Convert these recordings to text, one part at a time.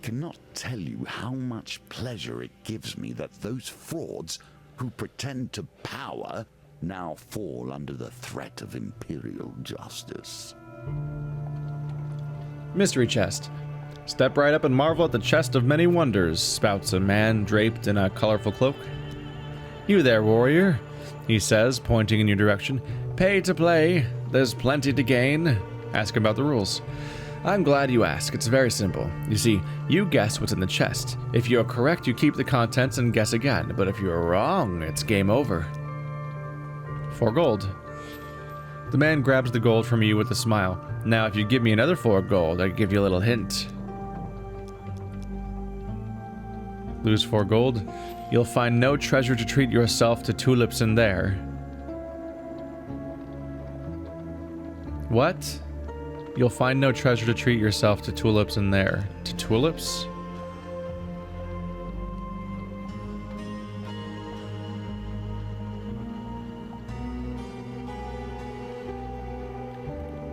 cannot tell you how much pleasure it gives me that those frauds who pretend to power now fall under the threat of imperial justice. Mystery chest. Step right up and marvel at the chest of many wonders, spouts a man draped in a colorful cloak. You there, warrior, he says, pointing in your direction. Pay to play. There's plenty to gain. Ask about the rules. I'm glad you asked. It's very simple. You see, you guess what's in the chest. If you're correct, you keep the contents and guess again. But if you're wrong, it's game over. 4 gold. The man grabs the gold from you with a smile. Now, if you give me another 4 gold, I can give you a little hint. Lose 4 gold. You'll find no treasure to treat yourself to tulips in there. What? You'll find no treasure to treat yourself to tulips in there. To tulips?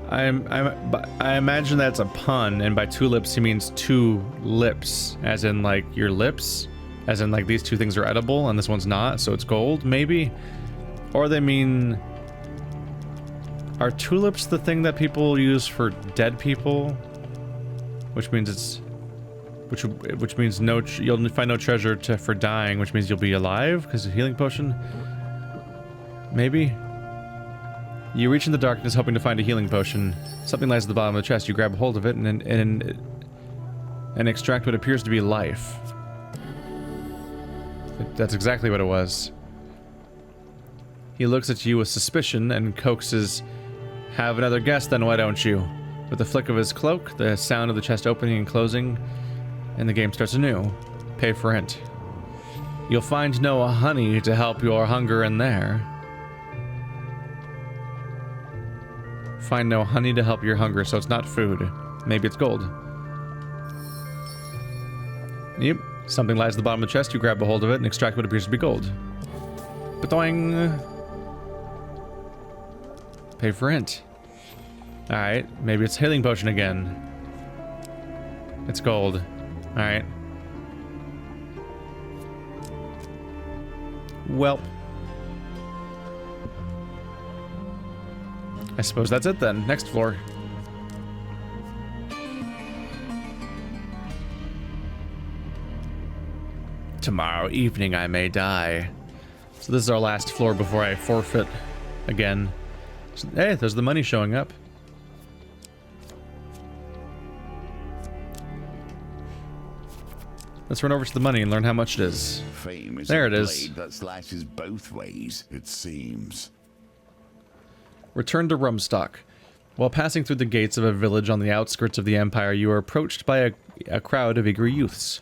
I imagine that's a pun, and by tulips he means 2 lips, as in like your lips, as in like these 2 things are edible and this one's not, so it's gold, maybe? Or they mean, are tulips the thing that people use for dead people? Which means it's, which means no, you'll find no treasure for dying, which means you'll be alive because of healing potion. Maybe. You reach in the darkness hoping to find a healing potion. Something lies at the bottom of the chest. You grab a hold of it and extract what appears to be life. That's exactly what it was. He looks at you with suspicion and coaxes, have another guess then, why don't you? With a flick of his cloak, the sound of the chest opening and closing, and the game starts anew. Pay for hint. You'll find no honey to help your hunger in there. Find no honey to help your hunger, so it's not food. Maybe it's gold. Yep. Something lies at the bottom of the chest. You grab a hold of it and extract what appears to be gold. Ba-doing. Pay for hint. Alright. Maybe it's healing potion again. It's gold. Alright. Welp. I suppose that's it then. Next floor. Tomorrow evening I may die. So this is our last floor before I forfeit again. So, hey, there's the money showing up. Let's run over to the money and learn how much it is. Fame is there a it is. blade that slashes both ways, it seems. Return to Rumstock. While passing through the gates of a village on the outskirts of the Empire, you are approached by a crowd of eager youths.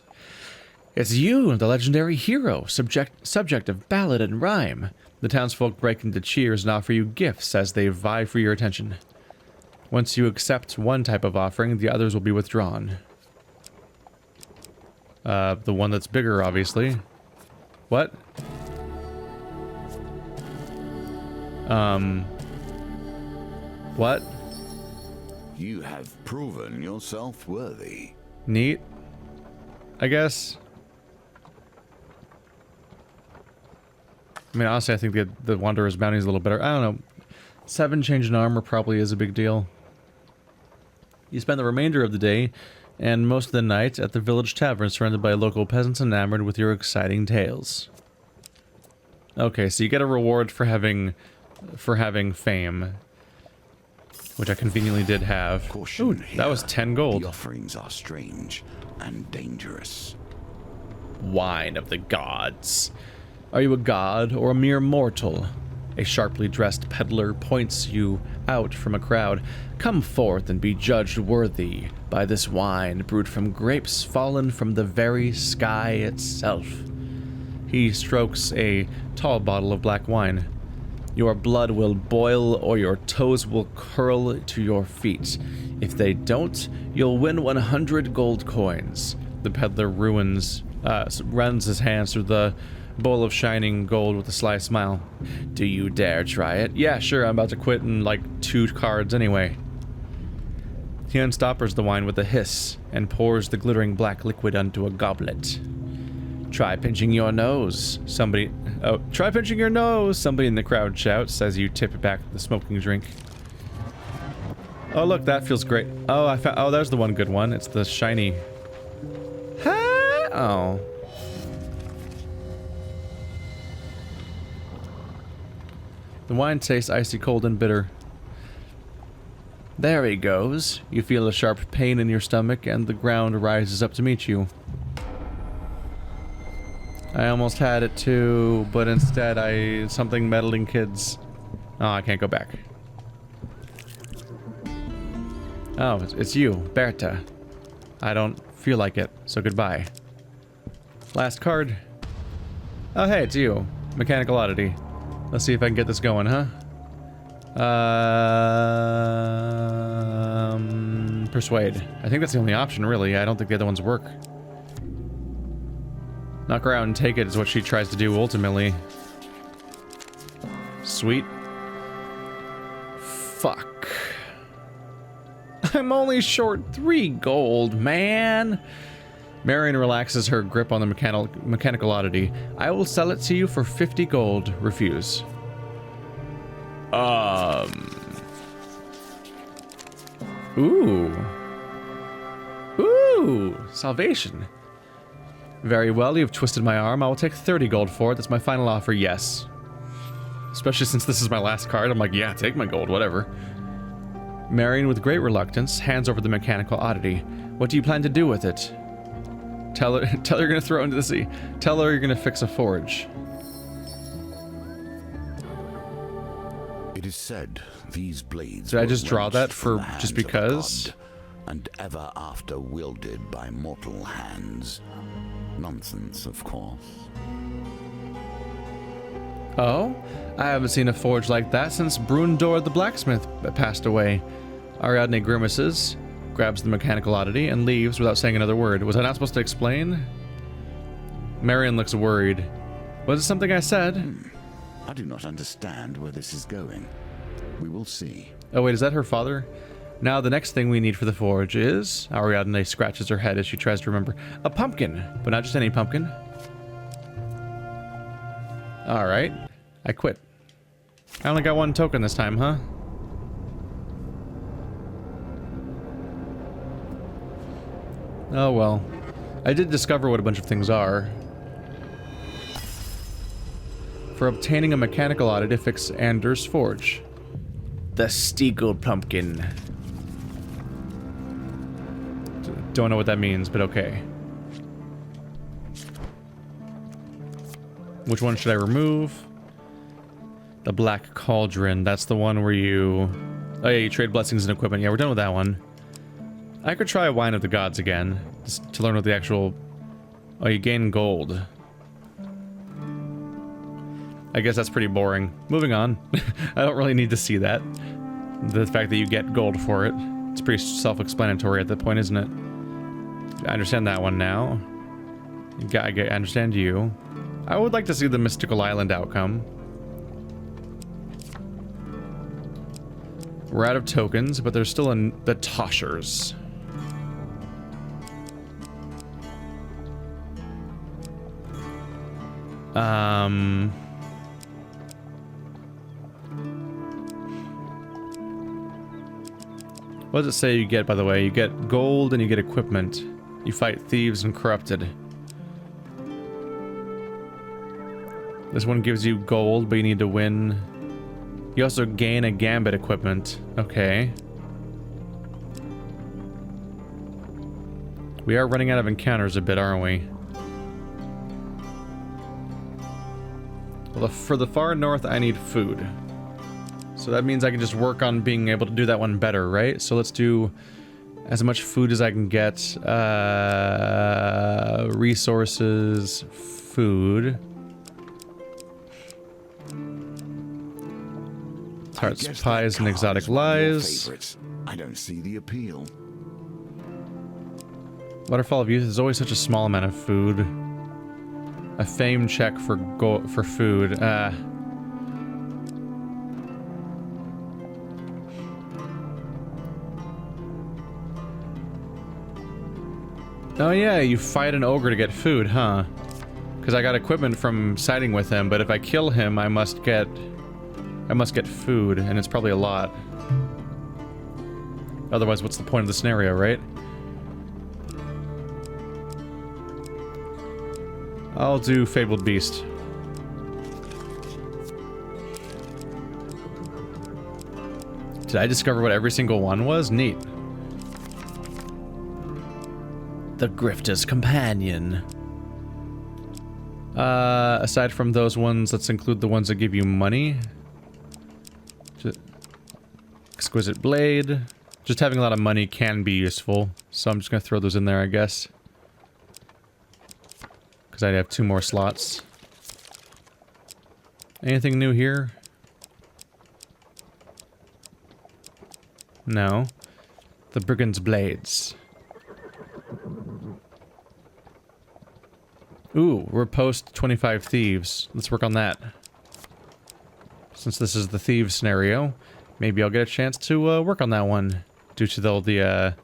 It's you, the legendary hero, subject of ballad and rhyme. The townsfolk break into cheers and offer you gifts as they vie for your attention. Once you accept one type of offering, the others will be withdrawn. The one that's bigger, obviously. What? What? You have proven yourself worthy. Neat, I guess. I mean, honestly, I think the Wanderer's Bounty is a little better. I don't know. 7 change in armor probably is a big deal. You spend the remainder of the day and most of the night at the village tavern, surrounded by local peasants enamored with your exciting tales. Okay, so you get a reward for having fame, which I conveniently did have. Ooh, that was 10 gold. The offerings are strange and dangerous. Wine of the gods. Are you a god or a mere mortal? A sharply dressed peddler points you out from a crowd. Come forth and be judged worthy by this wine brewed from grapes fallen from the very sky itself. He strokes a tall bottle of black wine. Your blood will boil or your toes will curl to your feet. If they don't, you'll win 100 gold coins. The peddler runs his hands through the bowl of shining gold with a sly smile. Do you dare try it? Yeah, sure, I'm about to quit in like 2 cards anyway. He unstoppers the wine with a hiss and pours the glittering black liquid onto a goblet. Try pinching your nose. Try pinching your nose! Somebody in the crowd shouts as you tip it back the smoking drink. Oh, look, that feels great. Oh, oh, there's the one good one. It's the shiny. Oh. The wine tastes icy cold and bitter. There he goes. You feel a sharp pain in your stomach and the ground rises up to meet you. I almost had it too, but instead something meddling kids. Oh, I can't go back. Oh, it's you, Berta. I don't feel like it, so goodbye. Last card. Oh, hey, it's you. Mechanical Oddity. Let's see if I can get this going, huh? Persuade. I think that's the only option, really. I don't think the other ones work. Knock her out and take it is what she tries to do ultimately. Sweet. Fuck. I'm only short 3 gold, man. Marion relaxes her grip on the mechanical oddity. I will sell it to you for 50 gold. Refuse. Ooh. Ooh. Salvation. Very well, you've twisted my arm. I will take 30 gold for it. That's my final offer, yes. Especially since this is my last card. I'm like, yeah, take my gold, whatever. Marion, with great reluctance, hands over the mechanical oddity. What do you plan to do with it? Tell her you're gonna throw it into the sea. Tell her you're gonna fix a forge. It is said these blades. Did I just draw that for just because? And ever after wielded by mortal hands. Nonsense, of course. Oh? I haven't seen a forge like that since Brundor the blacksmith passed away. Ariadne grimaces, grabs the mechanical oddity, and leaves without saying another word. Was I not supposed to explain? Marion looks worried. Was it something I said? I do not understand where this is going. We will see. Oh wait, is that her father? Now the next thing we need for the forge is... Ariadne scratches her head as she tries to remember. A pumpkin, but not just any pumpkin. Alright, I quit. I only got 1 token this time, huh? Oh well. I did discover what a bunch of things are. For obtaining a mechanical oddity to fix Anders' forge. The Steegled pumpkin. Don't know what that means, but okay. Which one should I remove? The Black Cauldron. That's the one where you... Oh yeah, you trade blessings and equipment. Yeah, we're done with that one. I could try Wine of the Gods again, just to learn what the actual... Oh, you gain gold. I guess that's pretty boring. Moving on. I don't really need to see that. The fact that you get gold for it. It's pretty self-explanatory at that point, isn't it? I understand that one now. I understand you. I would like to see the Mystical Island outcome. We're out of tokens, but there's still the Toshers. What does it say you get, by the way? You get gold and you get equipment. You fight thieves and corrupted. This one gives you gold, but you need to win. You also gain a gambit equipment. Okay. We are running out of encounters a bit, aren't we? Well, for the far north, I need food. So that means I can just work on being able to do that one better, right? So let's do as much food as I can get. Resources, food. Tarts, pies, and exotic lies. I don't see the appeal. Waterfall of Youth is always such a small amount of food. A fame check for food. Oh yeah, you fight an ogre to get food, huh? Because I got equipment from siding with him, but if I kill him, I must get food, and it's probably a lot. Otherwise, what's the point of the scenario, right? I'll do Fabled Beast. Did I discover what every single one was? Neat. The Grifter's Companion. Aside from those ones, let's include the ones that give you money. Exquisite Blade. Just having a lot of money can be useful, so I'm just gonna throw those in there, I guess. Because I have 2 more slots. Anything new here? No. The Brigand's Blades. Ooh, repost 25 thieves. Let's work on that. Since this is the thieves scenario, maybe I'll get a chance to work on that one. Due to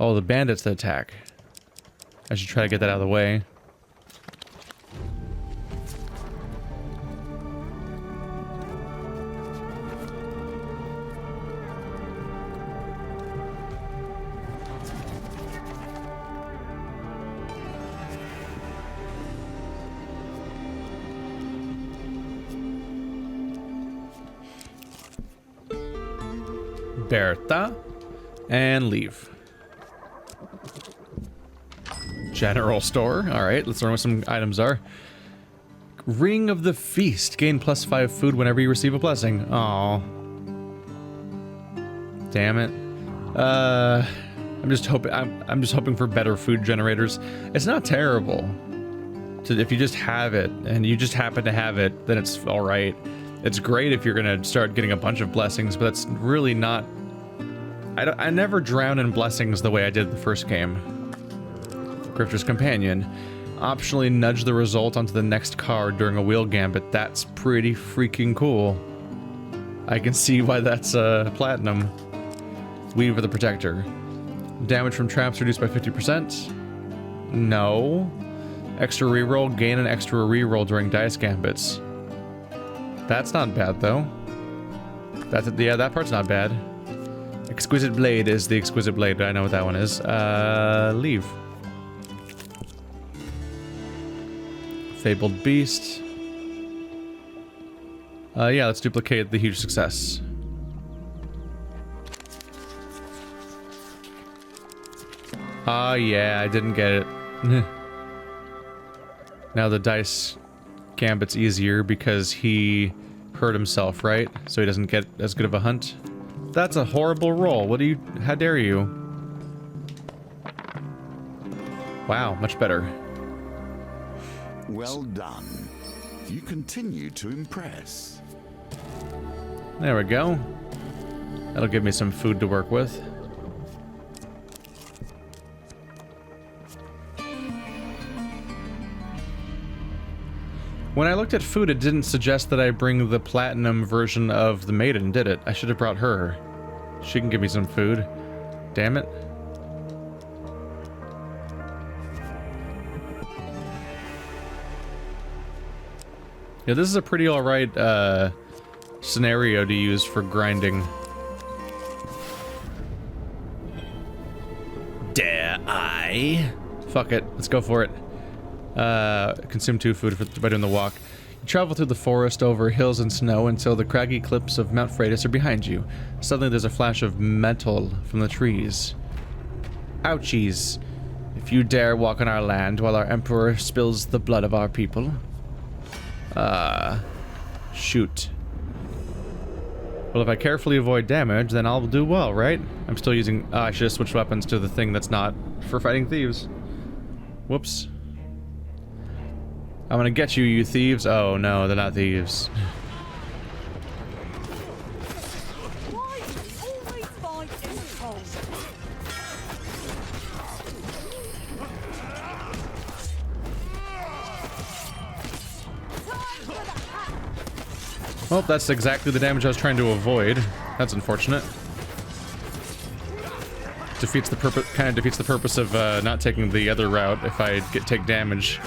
all the bandits that attack. I should try to get that out of the way. Bertha, and leave. General store. Alright, let's learn what some items are. Ring of the Feast. Gain +5 food whenever you receive a blessing. Aww. Damn it. I'm just hoping for better food generators. It's not terrible. If you just have it, and you just happen to have it, then it's alright. It's great if you're gonna start getting a bunch of blessings, but that's really not... I never drown in blessings the way I did the first game. Grifter's Companion. Optionally nudge the result onto the next card during a wheel gambit. That's pretty freaking cool. I can see why that's platinum. Weave of the Protector. Damage from traps reduced by 50%. No. Extra reroll. Gain an extra reroll during dice gambits. That's not bad though. Yeah, that part's not bad. Exquisite Blade is the Exquisite Blade. I know what that one is. Leave. Fabled Beast. Yeah, let's duplicate the huge success. Yeah, I didn't get it. Now the dice gambit's easier because he hurt himself, right? So he doesn't get as good of a hunt. That's a horrible roll. What do you... How dare you? Wow, much better. Well done. You continue to impress. There we go. That'll give me some food to work with. When I looked at food, it didn't suggest that I bring the platinum version of the maiden, did it? I should have brought her. She can give me some food. Damn it. Yeah, this is a pretty alright scenario to use for grinding. Dare I? Fuck it, let's go for it. Consume 2 food by doing the walk. You travel through the forest over hills and snow until the craggy cliffs of Mount Freitas are behind you. Suddenly there's a flash of metal from the trees. Ouchies. If you dare walk on our land while our emperor spills the blood of our people. Shoot. Well, if I carefully avoid damage, then I'll do well, right? I'm still using... I should have switched weapons to the thing that's not for fighting thieves. Whoops. I'm gonna get you, you thieves. Oh no, they're not thieves. Why do we always fight in the cold? Well, that's exactly the damage I was trying to avoid. That's unfortunate. defeats the purpose. Kind of defeats the purpose of not taking the other route if I take damage.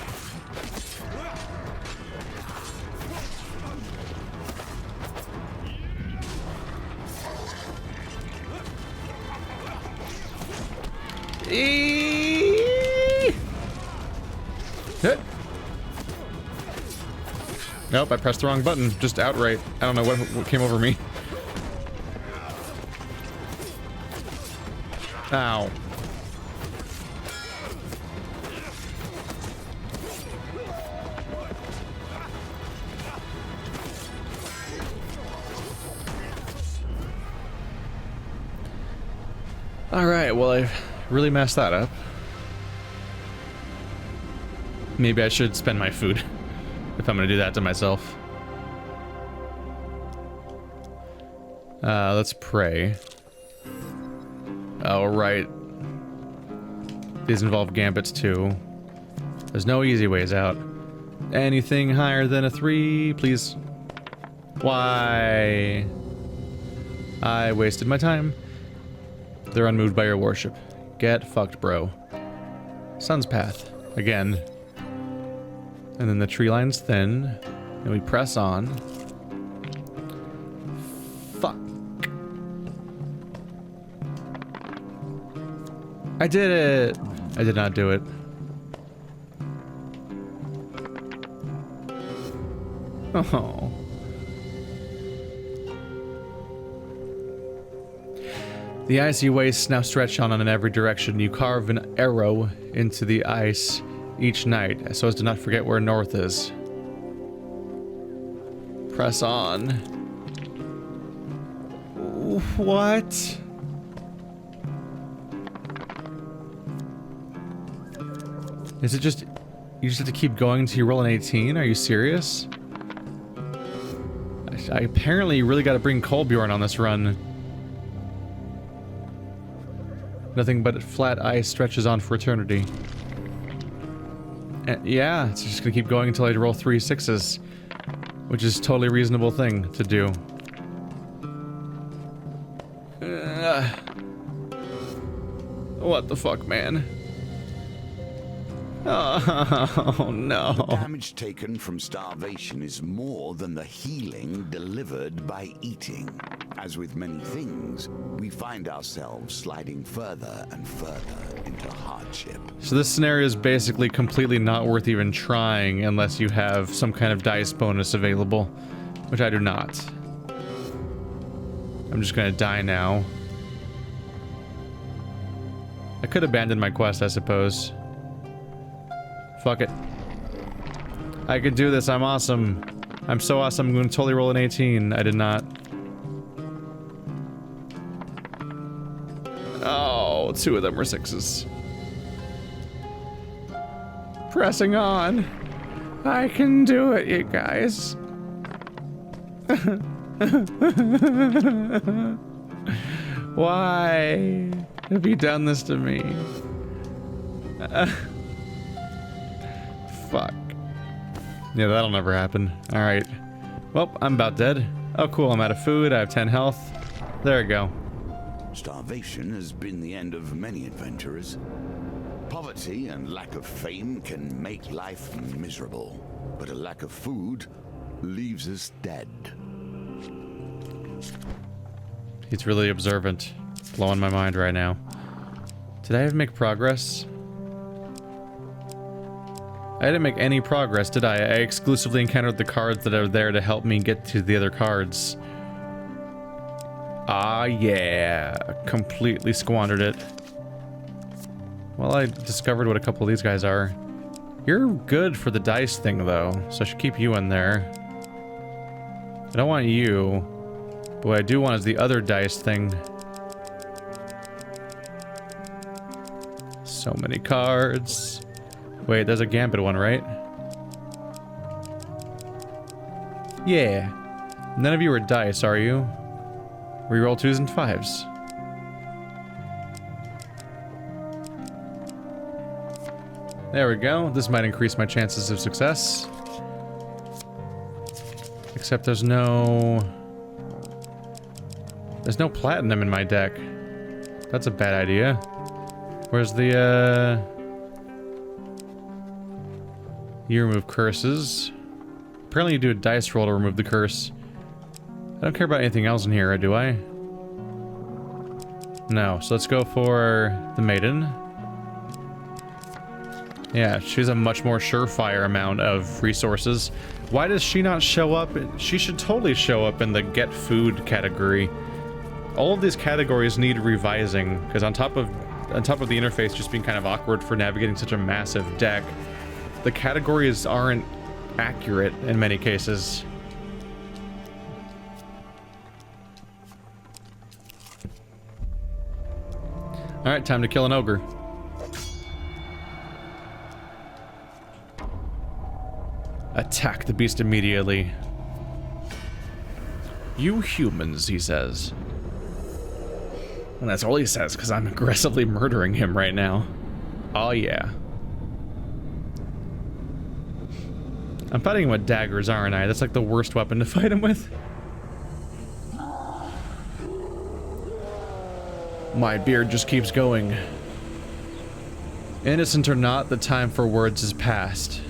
Nope, I pressed the wrong button. Just outright. I don't know what came over me. Ow. Alright, well, I really messed that up. Maybe I should spend my food if I'm gonna do that to myself. Let's pray. Oh, right. These involve gambits too. There's no easy ways out. Anything higher than a 3, please. Why? I wasted my time. They're unmoved by your worship. Get fucked, bro. Sun's path. Again. And then the tree line's thin. And we press on. Fuck. I did it! I did not do it. Oh. The icy wastes now stretch on in every direction. You carve an arrow into the ice each night, so as to not forget where north is. Press on. What? Is it just... You just have to keep going until you roll an 18? Are you serious? I apparently really gotta bring Kolbjorn on this run. Nothing but flat ice stretches on for eternity. And yeah, it's just gonna keep going until I roll 3 6s. Which is a totally reasonable thing to do. What the fuck, man? Oh, no. The damage taken from starvation is more than the healing delivered by eating. As with many things, we find ourselves sliding further and further into hardship. So this scenario is basically completely not worth even trying unless you have some kind of dice bonus available, which I do not. I'm just gonna die now. I could abandon my quest, I suppose. Fuck it. I could do this, I'm awesome. I'm so awesome, I'm gonna totally roll an 18. I did not. Oh, 2 of them were 6s. Pressing on. I can do it, you guys. Why have you done this to me? Fuck. Yeah, that'll never happen. Alright. Well, I'm about dead. Oh, cool, I'm out of food. I have 10 health. There we go. Starvation has been the end of many adventurers. Poverty and lack of fame can make life miserable, but a lack of food leaves us dead. He's really observant. Blowing my mind right now. Did I ever make progress? I didn't make any progress, did I? I exclusively encountered the cards that are there to help me get to the other cards. Ah, yeah. Completely squandered it. Well, I discovered what a couple of these guys are. You're good for the dice thing, though, so I should keep you in there. I don't want you. But what I do want is the other dice thing. So many cards. Wait, there's a Gambit one, right? Yeah. None of you are dice, are you? Reroll 2s and 5s. There we go. This might increase my chances of success. Except there's no platinum in my deck. That's a bad idea. Where's the, You remove curses. Apparently you do a dice roll to remove the curse. I don't care about anything else in here, do I? No, so let's go for the maiden. Yeah, she's a much more surefire amount of resources. Why does she not show up? She should totally show up in the get food category. All of these categories need revising, because on top of the interface just being kind of awkward for navigating such a massive deck, the categories aren't accurate in many cases. Alright, time to kill an ogre. Attack the beast immediately. You humans, he says. And that's all he says, because I'm aggressively murdering him right now. Oh yeah. I'm fighting him with daggers, aren't I? That's like the worst weapon to fight him with. My beard just keeps going. Innocent or not, the time for words is past.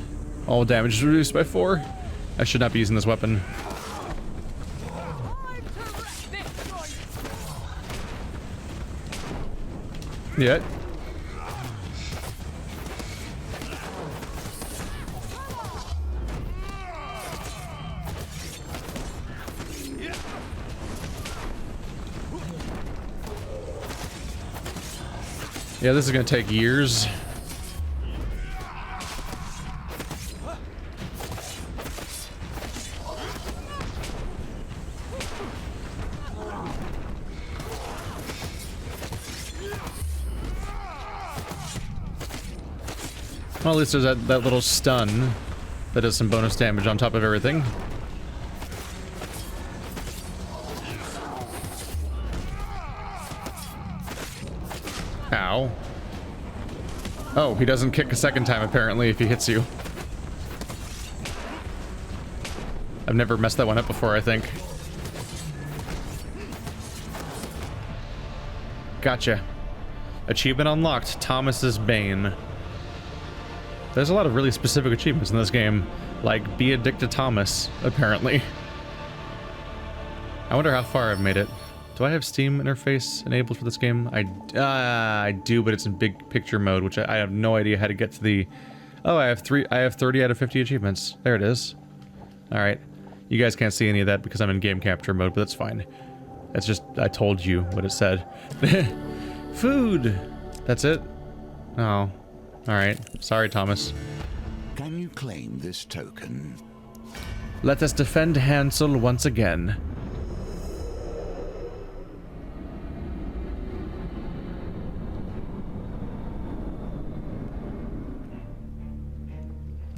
All damage is reduced by 4. I should not be using this weapon. Yet. Yeah, this is gonna take years. Well, at least there's that little stun that does some bonus damage on top of everything. Ow. Oh, he doesn't kick a second time apparently if he hits you. I've never messed that one up before, I think. Gotcha. Achievement unlocked, Thomas's Bane. There's a lot of really specific achievements in this game, like be a dick to Thomas, apparently. I wonder how far I've made it. Do I have Steam interface enabled for this game? I do, but it's in big picture mode, which I have no idea how to get to the... Oh, I have 30 out of 50 achievements. There it is. Alright. You guys can't see any of that because I'm in game capture mode, but that's fine. It's just, I told you what it said. Food! That's it? Oh. Alright. Sorry, Thomas. Can you claim this token? Let us defend Hansel once again.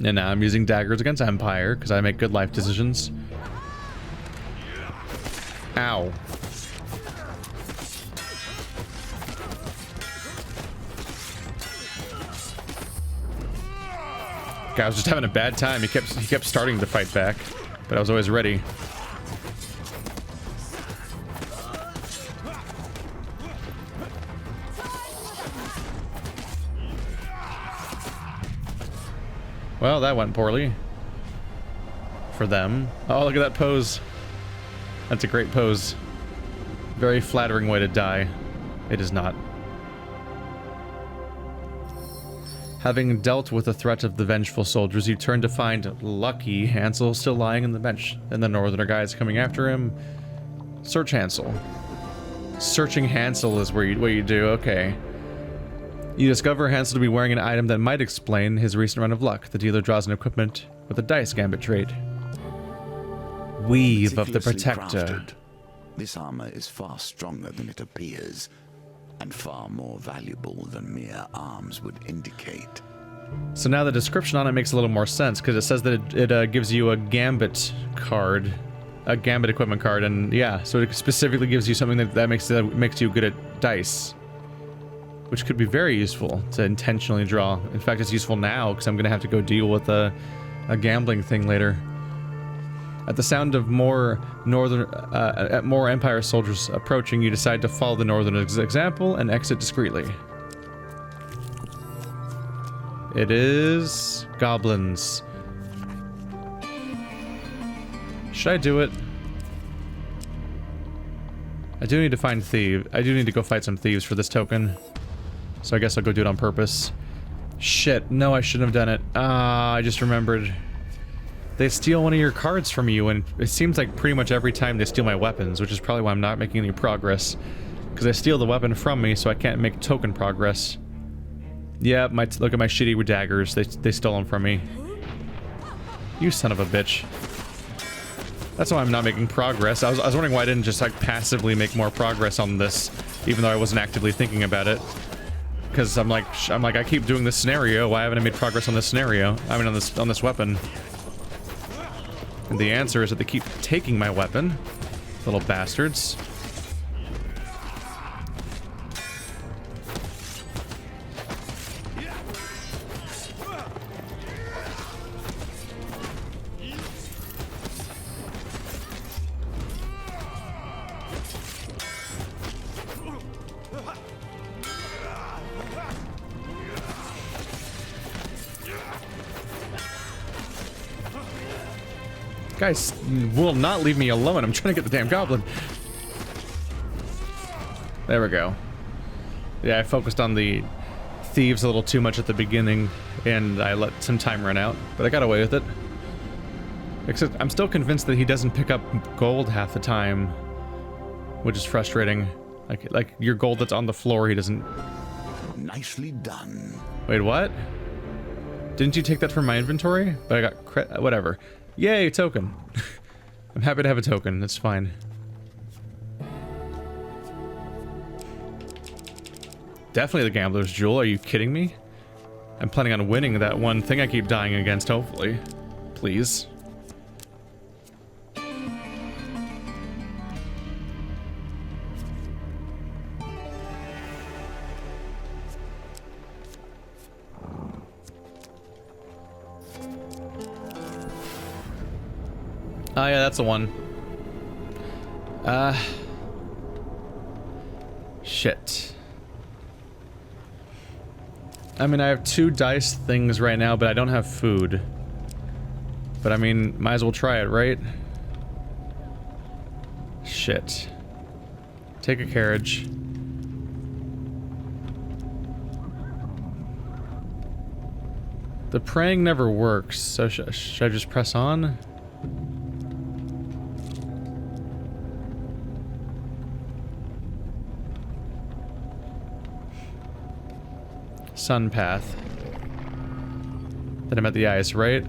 And now I'm using daggers against Empire, because I make good life decisions. Ow. Guy was just having a bad time. He kept starting to fight back, but I was always ready. Well, that went poorly. For them. Oh, look at that pose. That's a great pose. Very flattering way to die. It is not. Having dealt with the threat of the vengeful soldiers, you turn to find lucky Hansel still lying on the bench, and the northerner guys coming after him. Search Hansel. Searching Hansel is what you do, okay. You discover Hansel to be wearing an item that might explain his recent run of luck. The dealer draws an equipment with a dice gambit trait. Weave of the Protector. Crafted. This armor is far stronger than it appears, and far more valuable than mere arms would indicate. So now the description on it makes a little more sense, because it says that it gives you a gambit card, a gambit equipment card, and yeah, so it specifically gives you something that makes you good at dice, which could be very useful to intentionally draw. In fact, it's useful now because I'm gonna have to go deal with a gambling thing later. At the sound of more Empire soldiers approaching, you decide to follow the Northerners' example and exit discreetly. It is goblins. Should I do it? I do need to find thieves. I do need to go fight some thieves for this token. So I guess I'll go do it on purpose. Shit, no, I shouldn't have done it. I just remembered. They steal one of your cards from you, and it seems like pretty much every time they steal my weapons, which is probably why I'm not making any progress. Because they steal the weapon from me, so I can't make token progress. Yeah, look at my shitty daggers. They stole them from me. You son of a bitch. That's why I'm not making progress. I was wondering why I didn't just like passively make more progress on this, even though I wasn't actively thinking about it. Because I'm like I keep doing this scenario. Why haven't I made progress on this scenario? I mean, on this weapon. And the answer is that they keep taking my weapon, little bastards. Guys will not leave me alone. I'm trying to get the damn goblin. There we go. Yeah, I focused on the thieves a little too much at the beginning, and I let some time run out, but I got away with it. Except I'm still convinced that he doesn't pick up gold half the time, which is frustrating. Like your gold that's on the floor, he doesn't. Nicely done. Wait, what? Didn't you take that from my inventory? But I got whatever. Yay, token. I'm happy to have a token, that's fine. Definitely the gambler's jewel, are you kidding me? I'm planning on winning that one thing I keep dying against, hopefully. Please. Oh yeah, that's the one. Shit. I mean, I have 2 dice things right now, but I don't have food. But I mean, might as well try it, right? Shit. Take a carriage. The praying never works, so should I just press on? Sun path. Then I'm at the ice, right?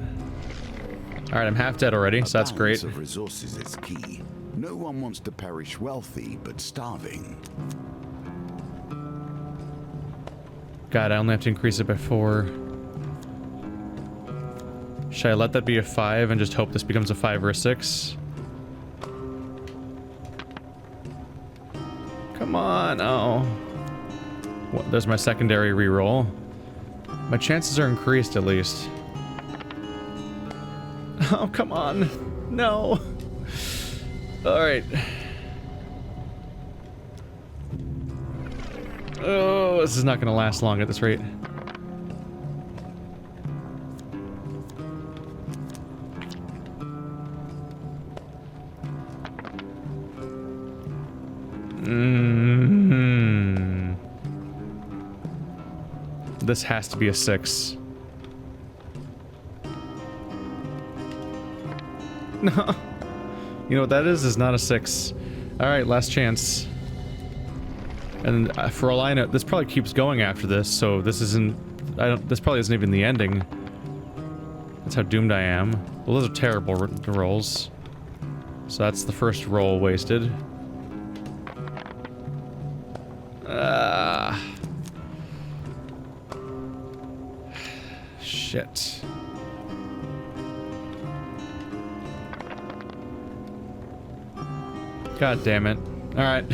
Alright, I'm half dead already, so that's great. Of resources is key. No one wants to perish wealthy, but starving. God, I only have to increase it by 4. Should I let that be a 5 and just hope this becomes a 5 or a 6? Come on, oh. Well, there's my secondary reroll. My chances are increased, at least. Oh, come on. No. Alright. Oh, this is not going to last long at this rate. This has to be a 6. No. You know what that is? Is not a 6. Alright, last chance. And for all I know, this probably keeps going after this, so this isn't... this probably isn't even the ending. That's how doomed I am. Well, those are terrible rolls. So that's the first roll wasted. Shit. God damn it. Alright.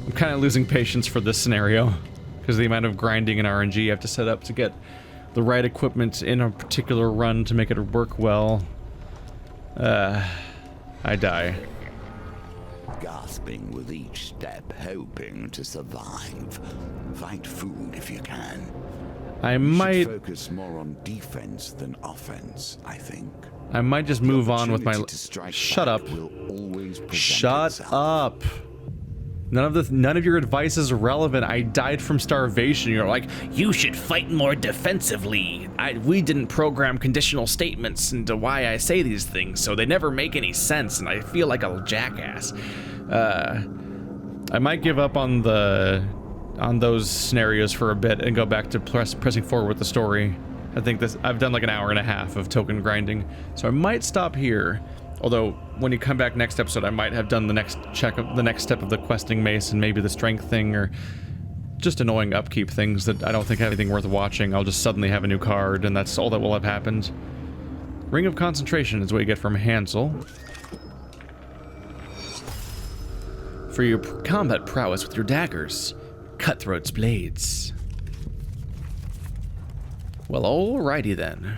I'm kind of losing patience for this scenario. Because of the amount of grinding and RNG you have to set up to get the right equipment in a particular run to make it work well. I die. Gasping with each step, hoping to survive. Find food if you can. I You might should focus more on defense than offense, I think. just move on with my... Opportunity to strike Shut back up. will always present Shut itself. up. None of your advice is relevant. I died from starvation. You're like, you should fight more defensively. We didn't program conditional statements into why I say these things, so they never make any sense, and I feel like a jackass. I might give up on those scenarios for a bit and go back to pressing forward with the story. I think I've done like an hour and a half of token grinding, so I might stop here. Although, when you come back next episode, I might have done the next step of the questing mace and maybe the strength thing, or just annoying upkeep things that I don't think have anything worth watching. I'll just suddenly have a new card, and that's all that will have happened. Ring of Concentration is what you get from Hansel. For your combat prowess with your daggers. Cutthroat's blades. Well, alrighty then.